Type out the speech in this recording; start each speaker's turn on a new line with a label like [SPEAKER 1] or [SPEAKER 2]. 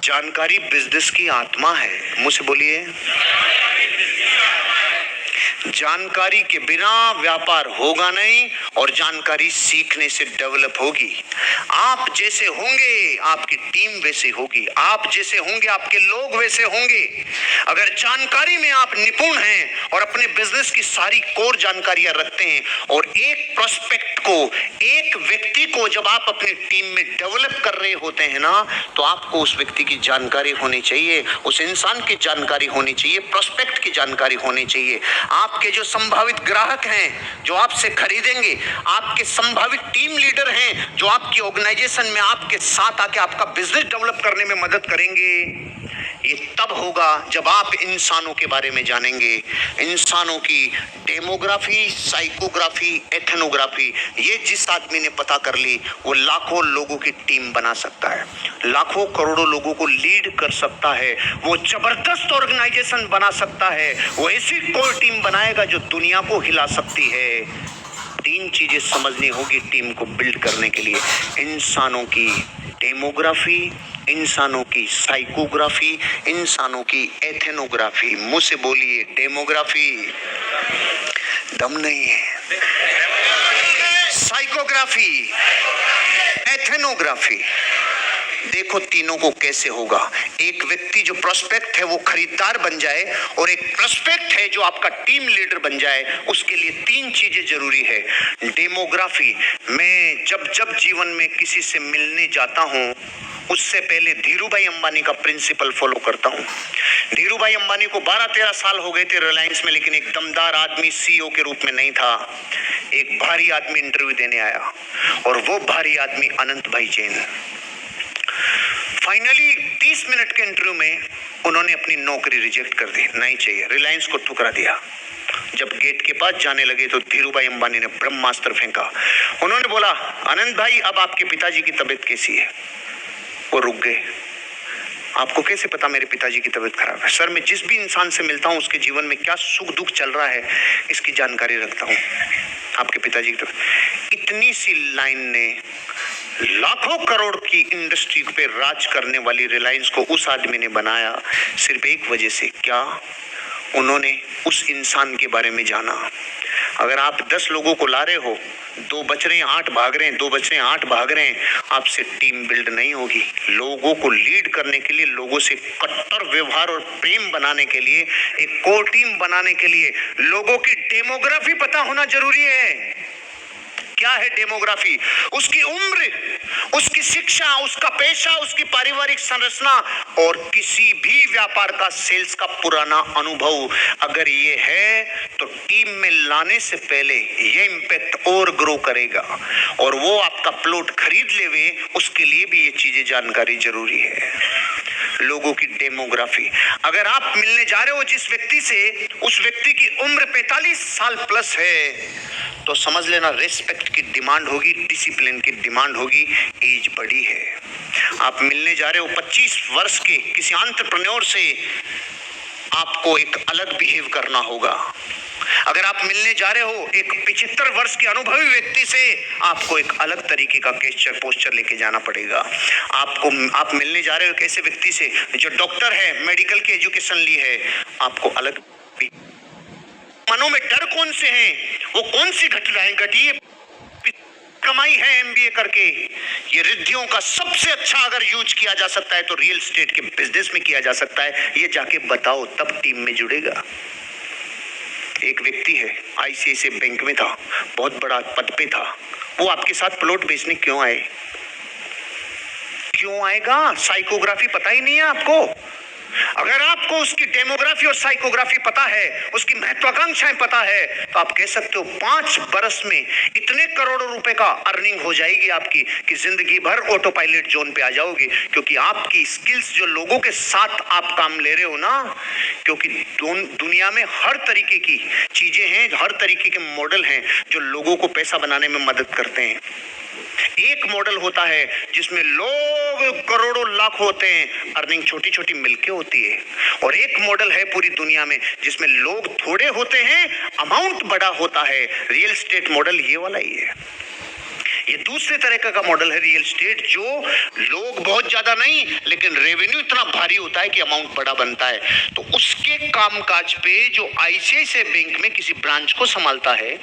[SPEAKER 1] जानकारी बिजनेस की आत्मा है। मुझसे बोलिए, जानकारी के बिना व्यापार होगा नहीं और जानकारी सीखने से डेवलप होगी। आप जैसे होंगे आपकी टीम वैसे होगी, आप जैसे होंगे आपके लोग वैसे होंगे। अगर जानकारी में आप निपुण हैं और अपने बिजनेस की सारी कोर जानकारियां रखते हैं और एक प्रोस्पेक्ट को, एक व्यक्ति को जब आप अपनी टीम में डेवलप कर रहे होते हैं ना, तो आपको उस व्यक्ति की जानकारी होनी चाहिए, उस इंसान की जानकारी होनी चाहिए, प्रोस्पेक्ट की जानकारी होनी चाहिए। आपके जो संभावित ग्राहक हैं जो आपसे खरीदेंगे, आपके संभावित टीम लीडर हैं जो आपकी ऑर्गेनाइजेशन में आपके साथ आके आपका बिजनेस डेवलप करने में मदद करेंगे, ये तब होगा जब आप इंसानों के बारे में जानेंगे। इंसानों की डेमोग्राफी, साइकोग्राफी, एथनोग्राफी, ये जिस आदमी ने पता कर ली वो लाखों लोगों की टीम बना सकता है, लाखों करोड़ों लोगों को लीड कर सकता है, वो जबरदस्त ऑर्गेनाइजेशन बना सकता है, वो ऐसी कोर टीम बनाएगा जो दुनिया को हिला सकती है। तीन चीजें समझनी होगी टीम को बिल्ड करने के लिए: इंसानों की डेमोग्राफी, इंसानों की साइकोग्राफी, इंसानों की एथनोग्राफी। मुझसे बोलिए, डेमोग्राफी दम नहीं है, साइकोग्राफी, एथनोग्राफी। देखो तीनों को कैसे होगा। एक व्यक्ति जो प्रोस्पेक्ट है वो खरीदार बन जाए और एक प्रोस्पेक्ट है जो आपका टीम लीडर बन जाए, उसके लिए तीन चीजें जरूरी है। डेमोग्राफी, मैं जब जब जीवन में किसी से मिलने जाता हूं उससे पहले धीरूभाई अंबानी का प्रिंसिपल फॉलो करता हूं। धीरूभाई अंबानी को 12-13 साल हो गए थे रिलायंस में, लेकिन एक दमदार आदमी सीईओ के रूप में नहीं था। एक भारी आदमी इंटरव्यू देने आया और वो भारी आदमी अनंत भाई जैन। फाइनली 30 मिनट के इंटरव्यू में उन्होंने अपनी नौकरी रिजेक्ट कर दी, नहीं चाहिए, रिलायंस को ठुकरा दिया। जब गेट के पास जाने लगे तो धीरूभाई अंबानी ने ब्रह्मास्त्र फेंका। उन्होंने बोला, अनंत भाई अब आपके पिताजी की तबीयत कैसी है? वो रुक गए। आपको कैसे पता मेरे पिताजी की तबीयत खराब है? सर मैं जिस भी इंसान से मिलता हूं उसके जीवन में क्या सुख दुख चल रहा है इसकी जानकारी रखता हूं। आपके पिताजी की तबीयत। इतनी सी लाइन ने लाखों करोड़ की इंडस्ट्री पे राज करने वाली रिलायंस को उस आदमी ने बनाया, सिर्फ एक वजह से। क्या? उन्होंने उस इंसान के बारे में जाना। अगर आप 10 लोगों को ला रहे हो, 2 बच रहे हैं 8 भाग रहे हैं, 2 बच रहे हैं 8 भाग रहे हैं, आपसे टीम बिल्ड नहीं होगी। लोगों को लीड करने के लिए, लोगों से कट्टर व्यवहार और प्रेम बनाने के लिए, एक कोर टीम बनाने के लिए लोगों की डेमोग्राफी पता होना जरूरी है। क्या है डेमोग्राफी? उसकी उम्र, उसकी शिक्षा, उसका पेशा, उसकी पारिवारिक संरचना और किसी भी व्यापार का सेल्स का पुराना अनुभव अगर ये है तो टीम में लाने से पहले ये इंपैक्ट और ग्रो करेगा। और वो आपका प्लॉट खरीद लेवे उसके लिए भी ये चीजें जानकारी जरूरी है। लोगों की डेमोग्राफी। अगर आप मिलने जा रहे हो जिस व्यक्ति से, उस व्यक्ति की उम्र 45 साल प्लस है तो समझ लेना रिस्पेक्ट की डिमांड होगी, डिसिप्लिन की डिमांड होगी, एज बड़ी है। आप मिलने जा रहे हो 25 वर्ष के किसी एंटरप्रेन्योर से, आपको एक अलग बिहेव करना होगा। अगर आप मिलने जा रहे हो एक 75 वर्ष के अनुभवी व्यक्ति से, आपको एक अलग तरीके का गेस्चर पोस्चर लेके जाना पड़ेगा। आप मिलने जा रहे हो एक ऐसे व्यक्ति से जो डॉक्टर है, मेडिकल की एजुकेशन ली है, आपको अलग। मनों में डर कौन से हैं? वो कौन सी घटनाएं घटी है? कमाई है एमबीए करके। ये रिद्धियों का सबसे अच्छा अगर यूज किया जा सकता है तो रियल एस्टेट के बिजनेस में किया जा सकता है। ये जाके बताओ, तब टीम में जुड़ेगा। एक व्यक्ति है, आईसीआईसीआई बैंक में था, बहुत बड़ा पद पे था, वो आपके साथ प्लॉट बेचने क्यों आए? क्यों आएगा? साइकोग्राफी पता ही नहीं है आपको। अगर आपको उसकी डेमोग्राफी और साइकोग्राफी पता है, उसकी महत्वाकांक्षाएं पता है, तो आप कह सकते हो 5 बरस में इतने करोड़ों रुपए का अर्निंग हो जाएगी आपकी कि जिंदगी भर ऑटो पायलट जोन पे आ जाओगे। क्योंकि आपकी स्किल्स, जो लोगों के साथ आप काम ले रहे हो ना, क्योंकि दुनिया में हर तरीके की चीजें हैं, हर तरीके के मॉडल हैं जो लोगों को पैसा बनाने में मदद करते हैं। एक मॉडल होता है जिसमें लोग करोड़ों लाख होते हैं, अर्निंग छोटी छोटी मिलके होती है। और एक मॉडल है पूरी दुनिया में जिसमें लोग थोड़े होते हैं, अमाउंट बड़ा होता है। रियल एस्टेट मॉडल ये वाला ही है। ये दूसरे तरह का मॉडल है रियल एस्टेट, जो लोग बहुत ज्यादा नहीं लेकिन रेवेन्यू इतना भारी होता है कि अमाउंट बड़ा बनता है। तो उसके कामकाज पे जो आईसीआईसीआई बैंक में किसी ब्रांच को संभालता है